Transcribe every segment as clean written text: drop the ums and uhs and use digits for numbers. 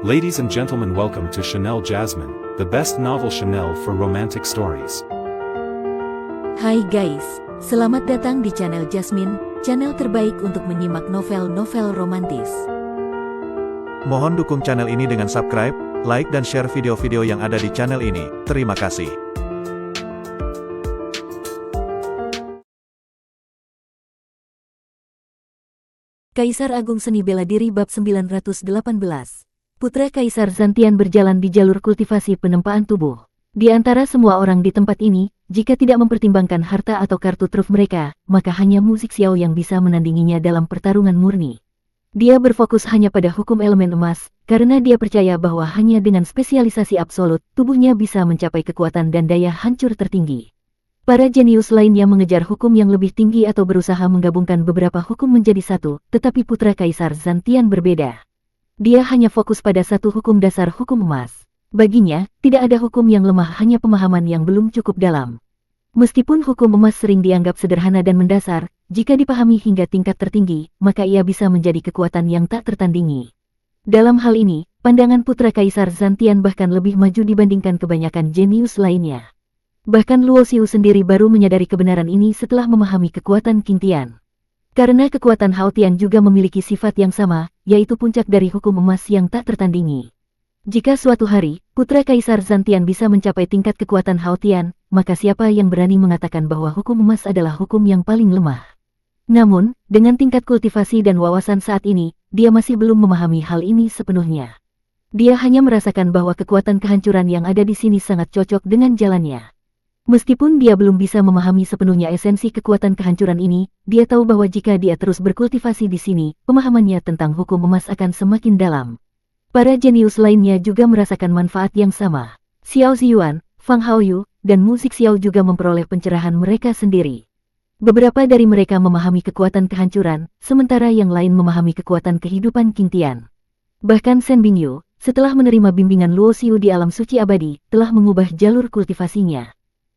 Ladies and gentlemen, welcome to Chanel Jasmine, the best novel Chanel for romantic stories. Hai guys, selamat datang di channel Jasmine, channel terbaik untuk menyimak novel-novel romantis. Mohon dukung channel ini dengan subscribe, like dan share video-video yang ada di channel ini. Terima kasih. Kaisar Agung Seni Bela Diri Bab 918. Putra Kaisar Zantian berjalan di jalur kultivasi penempaan tubuh. Di antara semua orang di tempat ini, jika tidak mempertimbangkan harta atau kartu truf mereka, maka hanya Musik Xiao yang bisa menandinginya dalam pertarungan murni. Dia berfokus hanya pada hukum elemen emas, karena dia percaya bahwa hanya dengan spesialisasi absolut, tubuhnya bisa mencapai kekuatan dan daya hancur tertinggi. Para jenius lainnya mengejar hukum yang lebih tinggi atau berusaha menggabungkan beberapa hukum menjadi satu, tetapi putra Kaisar Zantian berbeda. Dia hanya fokus pada satu hukum dasar, hukum emas. Baginya, tidak ada hukum yang lemah, hanya pemahaman yang belum cukup dalam. Meskipun hukum emas sering dianggap sederhana dan mendasar, jika dipahami hingga tingkat tertinggi, maka ia bisa menjadi kekuatan yang tak tertandingi. Dalam hal ini, pandangan putra Kaisar Zantian bahkan lebih maju dibandingkan kebanyakan jenius lainnya. Bahkan Luo Xiu sendiri baru menyadari kebenaran ini setelah memahami kekuatan Qing Tian. Karena kekuatan Hao Tian juga memiliki sifat yang sama, yaitu puncak dari hukum emas yang tak tertandingi. Jika suatu hari, putra Kaisar Zantian bisa mencapai tingkat kekuatan Hao Tian, maka siapa yang berani mengatakan bahwa hukum emas adalah hukum yang paling lemah? Namun, dengan tingkat kultivasi dan wawasan saat ini, dia masih belum memahami hal ini sepenuhnya. Dia hanya merasakan bahwa kekuatan kehancuran yang ada di sini sangat cocok dengan jalannya. Meskipun dia belum bisa memahami sepenuhnya esensi kekuatan kehancuran ini, dia tahu bahwa jika dia terus berkultivasi di sini, pemahamannya tentang hukum emas akan semakin dalam. Para jenius lainnya juga merasakan manfaat yang sama. Xiao Ziyuan, Fang Haoyu, dan Musik Xiao juga memperoleh pencerahan mereka sendiri. Beberapa dari mereka memahami kekuatan kehancuran, sementara yang lain memahami kekuatan kehidupan Qing Tian. Bahkan Shen Bingyu, setelah menerima bimbingan Luo Xiu di alam suci abadi, telah mengubah jalur kultivasinya.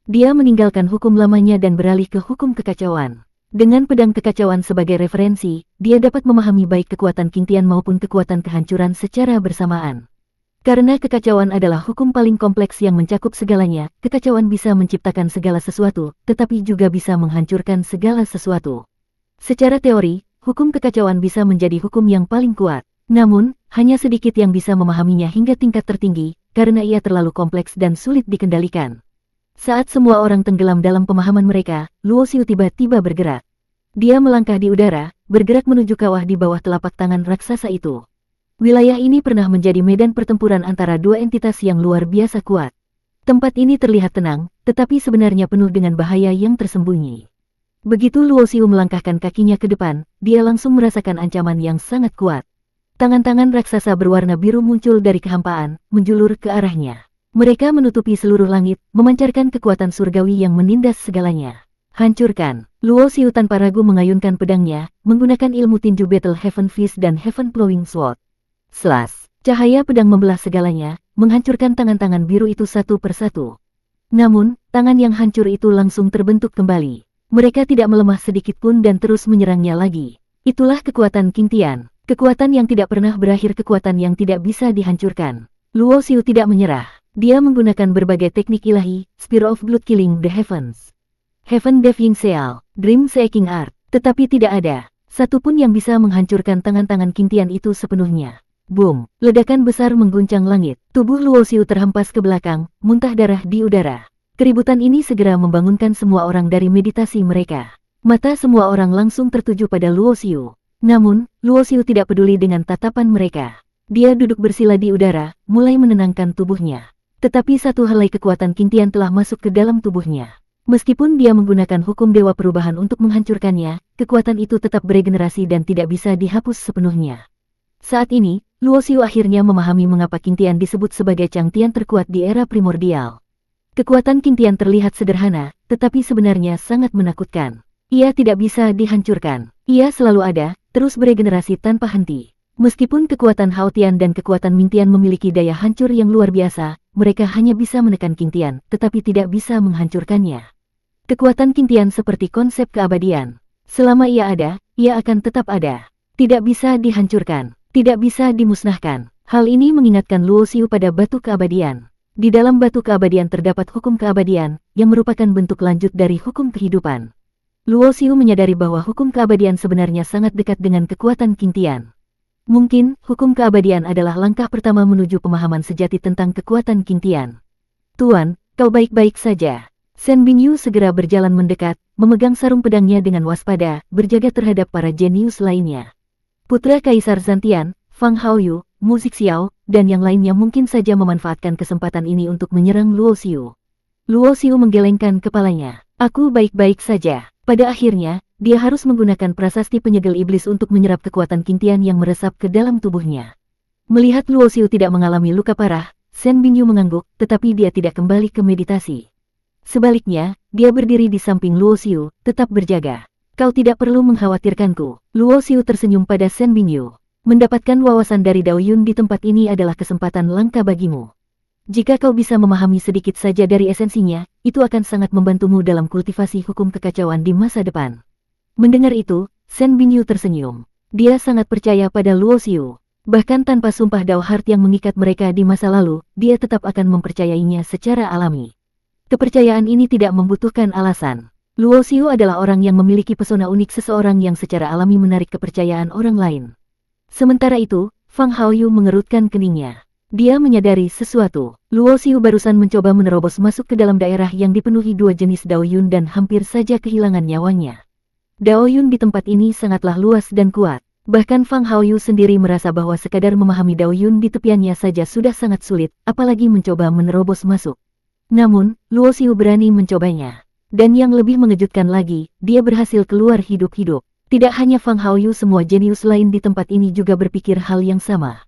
Dia meninggalkan hukum lamanya dan beralih ke hukum kekacauan. Dengan pedang kekacauan sebagai referensi, dia dapat memahami baik kekuatan Qing Tian maupun kekuatan kehancuran secara bersamaan. Karena kekacauan adalah hukum paling kompleks yang mencakup segalanya, kekacauan bisa menciptakan segala sesuatu, tetapi juga bisa menghancurkan segala sesuatu. Secara teori, hukum kekacauan bisa menjadi hukum yang paling kuat. Namun, hanya sedikit yang bisa memahaminya hingga tingkat tertinggi, karena ia terlalu kompleks dan sulit dikendalikan. Saat semua orang tenggelam dalam pemahaman mereka, Luo Xiu tiba-tiba bergerak. Dia melangkah di udara, bergerak menuju kawah di bawah telapak tangan raksasa itu. Wilayah ini pernah menjadi medan pertempuran antara dua entitas yang luar biasa kuat. Tempat ini terlihat tenang, tetapi sebenarnya penuh dengan bahaya yang tersembunyi. Begitu Luo Xiu melangkahkan kakinya ke depan, dia langsung merasakan ancaman yang sangat kuat. Tangan-tangan raksasa berwarna biru muncul dari kehampaan, menjulur ke arahnya. Mereka menutupi seluruh langit, memancarkan kekuatan surgawi yang menindas segalanya. Hancurkan! Luo Xiu tanpa ragu mengayunkan pedangnya, menggunakan ilmu tinju Battle Heaven Fist dan Heaven Plowing Sword. Slash! Cahaya pedang membelah segalanya, menghancurkan tangan-tangan biru itu satu persatu. Namun, tangan yang hancur itu langsung terbentuk kembali. Mereka tidak melemah sedikit pun dan terus menyerangnya lagi. Itulah kekuatan Qing Tian. Kekuatan yang tidak pernah berakhir, kekuatan yang tidak bisa dihancurkan. Luo Xiu tidak menyerah. Dia menggunakan berbagai teknik ilahi, Spear of Blood Killing the Heavens, Heaven Defying Seal, Dream Seeking Art, tetapi tidak ada satupun yang bisa menghancurkan tangan-tangan Qing Tian itu sepenuhnya. Boom! Ledakan besar mengguncang langit. Tubuh Luo Xiu terhempas ke belakang, muntah darah di udara. Keributan ini segera membangunkan semua orang dari meditasi mereka. Mata semua orang langsung tertuju pada Luo Xiu. Namun, Luo Xiu tidak peduli dengan tatapan mereka. Dia duduk bersila di udara, mulai menenangkan tubuhnya. Tetapi satu helai kekuatan Qing Tian telah masuk ke dalam tubuhnya. Meskipun dia menggunakan hukum dewa perubahan untuk menghancurkannya, kekuatan itu tetap beregenerasi dan tidak bisa dihapus sepenuhnya. Saat ini, Luo Xiu akhirnya memahami mengapa Qing Tian disebut sebagai Chang Tian terkuat di era primordial. Kekuatan Qing Tian terlihat sederhana, tetapi sebenarnya sangat menakutkan. Ia tidak bisa dihancurkan. Ia selalu ada, terus beregenerasi tanpa henti. Meskipun kekuatan Hao Tian dan kekuatan Ming Tian memiliki daya hancur yang luar biasa, mereka hanya bisa menekan Qing Tian, tetapi tidak bisa menghancurkannya. Kekuatan Qing Tian seperti konsep keabadian. Selama ia ada, ia akan tetap ada. Tidak bisa dihancurkan, tidak bisa dimusnahkan. Hal ini mengingatkan Luo Xiu pada batu keabadian. Di dalam batu keabadian terdapat hukum keabadian, yang merupakan bentuk lanjut dari hukum kehidupan. Luo Xiu menyadari bahwa hukum keabadian sebenarnya sangat dekat dengan kekuatan Qing Tian. Mungkin, hukum keabadian adalah langkah pertama menuju pemahaman sejati tentang kekuatan Qing Tian. Tuan, kau baik-baik saja. Shen Bingyu segera berjalan mendekat, memegang sarung pedangnya dengan waspada, berjaga terhadap para jenius lainnya. Putra Kaisar Zantian, Fang Haoyu, Mu Zixiao, dan yang lainnya mungkin saja memanfaatkan kesempatan ini untuk menyerang Luo Xiu. Luo Xiu menggelengkan kepalanya. Aku baik-baik saja. Pada akhirnya, dia harus menggunakan prasasti penyegel iblis untuk menyerap kekuatan Qing Tian yang meresap ke dalam tubuhnya. Melihat Luo Xiu tidak mengalami luka parah, Shen Bingyu mengangguk, tetapi dia tidak kembali ke meditasi. Sebaliknya, dia berdiri di samping Luo Xiu, tetap berjaga. Kau tidak perlu mengkhawatirkanku. Luo Xiu tersenyum pada Shen Bingyu. Mendapatkan wawasan dari Dao Yun di tempat ini adalah kesempatan langka bagimu. Jika kau bisa memahami sedikit saja dari esensinya, itu akan sangat membantumu dalam kultivasi hukum kekacauan di masa depan. Mendengar itu, Shen Bingyu tersenyum. Dia sangat percaya pada Luo Xiu. Bahkan tanpa sumpah Dao Heart yang mengikat mereka di masa lalu, dia tetap akan mempercayainya secara alami. Kepercayaan ini tidak membutuhkan alasan. Luo Xiu adalah orang yang memiliki pesona unik, seseorang yang secara alami menarik kepercayaan orang lain. Sementara itu, Fang Haoyu mengerutkan keningnya. Dia menyadari sesuatu. Luo Xiu barusan mencoba menerobos masuk ke dalam daerah yang dipenuhi dua jenis Dao Yun dan hampir saja kehilangan nyawanya. Dao Yun di tempat ini sangatlah luas dan kuat. Bahkan Fang Haoyu sendiri merasa bahwa sekadar memahami Dao Yun di tepiannya saja sudah sangat sulit, apalagi mencoba menerobos masuk. Namun, Luo Xiu berani mencobanya. Dan yang lebih mengejutkan lagi, dia berhasil keluar hidup-hidup. Tidak hanya Fang Haoyu, semua jenius lain di tempat ini juga berpikir hal yang sama.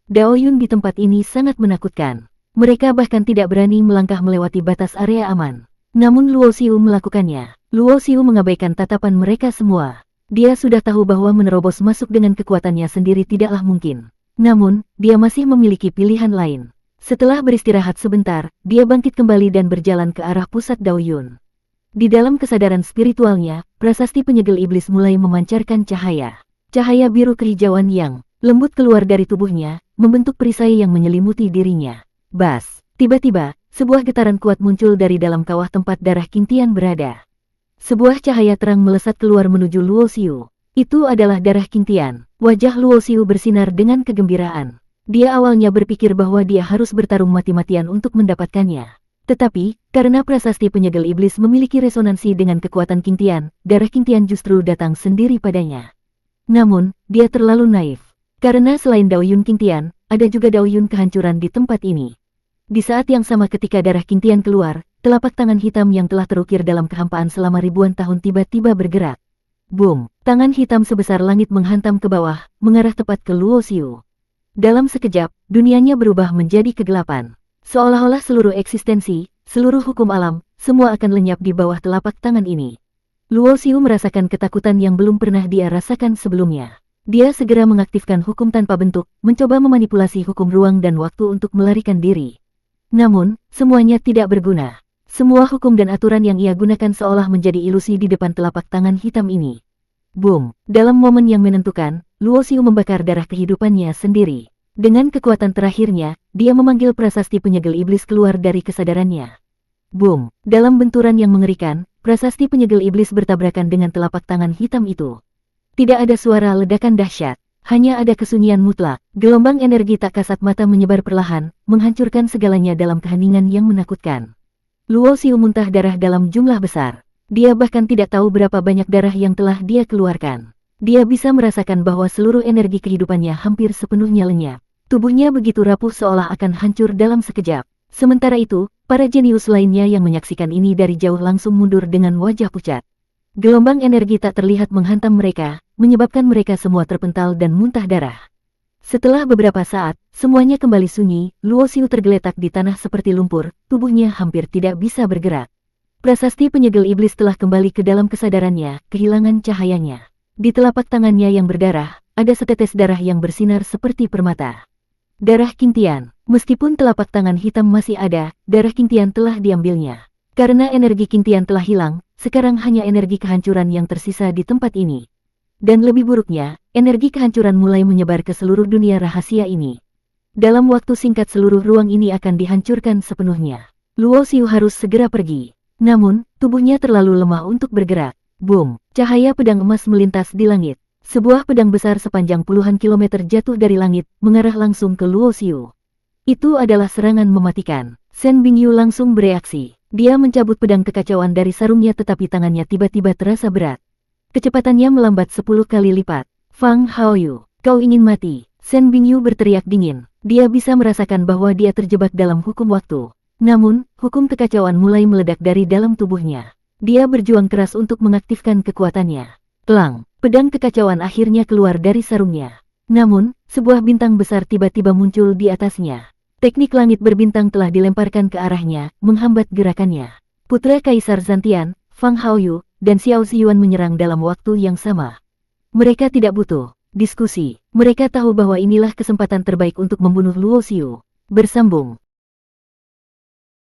Dao Yun di tempat ini sangat menakutkan. Mereka bahkan tidak berani melangkah melewati batas area aman. Namun Luo Xiu melakukannya. Luo Xiu mengabaikan tatapan mereka semua. Dia sudah tahu bahwa menerobos masuk dengan kekuatannya sendiri tidaklah mungkin. Namun, dia masih memiliki pilihan lain. Setelah beristirahat sebentar, dia bangkit kembali dan berjalan ke arah pusat Dao Yun. Di dalam kesadaran spiritualnya, prasasti penyegel iblis mulai memancarkan cahaya. Cahaya biru kehijauan yang lembut keluar dari tubuhnya, membentuk perisai yang menyelimuti dirinya. Bas! Tiba-tiba, sebuah getaran kuat muncul dari dalam kawah tempat darah Qing Tian berada. Sebuah cahaya terang melesat keluar menuju Luo Xiu. Itu adalah darah Qing Tian. Wajah Luo Xiu bersinar dengan kegembiraan. Dia awalnya berpikir bahwa dia harus bertarung mati-matian untuk mendapatkannya. Tetapi, karena prasasti penyegel iblis memiliki resonansi dengan kekuatan Qing Tian, darah Qing Tian justru datang sendiri padanya. Namun, dia terlalu naif. Karena selain Dao Yun Qing Tian, ada juga Dao Yun kehancuran di tempat ini. Di saat yang sama ketika darah Qing Tian keluar, telapak tangan hitam yang telah terukir dalam kehampaan selama ribuan tahun tiba-tiba bergerak. Boom! Tangan hitam sebesar langit menghantam ke bawah, mengarah tepat ke Luo Xiu. Dalam sekejap, dunianya berubah menjadi kegelapan. Seolah-olah seluruh eksistensi, seluruh hukum alam, semua akan lenyap di bawah telapak tangan ini. Luo Xiu merasakan ketakutan yang belum pernah dia rasakan sebelumnya. Dia segera mengaktifkan hukum tanpa bentuk, mencoba memanipulasi hukum ruang dan waktu untuk melarikan diri. Namun, semuanya tidak berguna. Semua hukum dan aturan yang ia gunakan seolah menjadi ilusi di depan telapak tangan hitam ini. Boom! Dalam momen yang menentukan, Luo Xiu membakar darah kehidupannya sendiri. Dengan kekuatan terakhirnya, dia memanggil prasasti penyegel iblis keluar dari kesadarannya. Boom! Dalam benturan yang mengerikan, prasasti penyegel iblis bertabrakan dengan telapak tangan hitam itu. Tidak ada suara ledakan dahsyat, hanya ada kesunyian mutlak. Gelombang energi tak kasat mata menyebar perlahan, menghancurkan segalanya dalam keheningan yang menakutkan. Luo Xiu muntah darah dalam jumlah besar. Dia bahkan tidak tahu berapa banyak darah yang telah dia keluarkan. Dia bisa merasakan bahwa seluruh energi kehidupannya hampir sepenuhnya lenyap. Tubuhnya begitu rapuh seolah akan hancur dalam sekejap. Sementara itu, para jenius lainnya yang menyaksikan ini dari jauh langsung mundur dengan wajah pucat. Gelombang energi tak terlihat menghantam mereka, menyebabkan mereka semua terpental dan muntah darah. Setelah beberapa saat, semuanya kembali sunyi, Luo Xiu tergeletak di tanah seperti lumpur, tubuhnya hampir tidak bisa bergerak. Prasasti penyegel iblis telah kembali ke dalam kesadarannya, kehilangan cahayanya. Di telapak tangannya yang berdarah, ada setetes darah yang bersinar seperti permata. Darah Qing Tian. Meskipun telapak tangan hitam masih ada, darah Qing Tian telah diambilnya. Karena energi Qing Tian telah hilang, sekarang hanya energi kehancuran yang tersisa di tempat ini. Dan lebih buruknya, energi kehancuran mulai menyebar ke seluruh dunia rahasia ini. Dalam waktu singkat seluruh ruang ini akan dihancurkan sepenuhnya. Luo Xiu harus segera pergi. Namun, tubuhnya terlalu lemah untuk bergerak. Boom! Cahaya pedang emas melintas di langit. Sebuah pedang besar sepanjang puluhan kilometer jatuh dari langit, mengarah langsung ke Luo Xiu. Itu adalah serangan mematikan. Shen Bingyu langsung bereaksi. Dia mencabut pedang kekacauan dari sarungnya tetapi tangannya tiba-tiba terasa berat. Kecepatannya melambat 10 kali lipat. Fang Haoyu, kau ingin mati? Shen Bingyu berteriak dingin. Dia bisa merasakan bahwa dia terjebak dalam hukum waktu. Namun, hukum kekacauan mulai meledak dari dalam tubuhnya. Dia berjuang keras untuk mengaktifkan kekuatannya. Telang, pedang kekacauan akhirnya keluar dari sarungnya. Namun, sebuah bintang besar tiba-tiba muncul di atasnya. Teknik langit berbintang telah dilemparkan ke arahnya, menghambat gerakannya. Putra Kaisar Zantian, Fang Haoyu, dan Xiao Ziyuan menyerang dalam waktu yang sama. Mereka tidak butuh diskusi. Mereka tahu bahwa inilah kesempatan terbaik untuk membunuh Luo Xiu. Bersambung.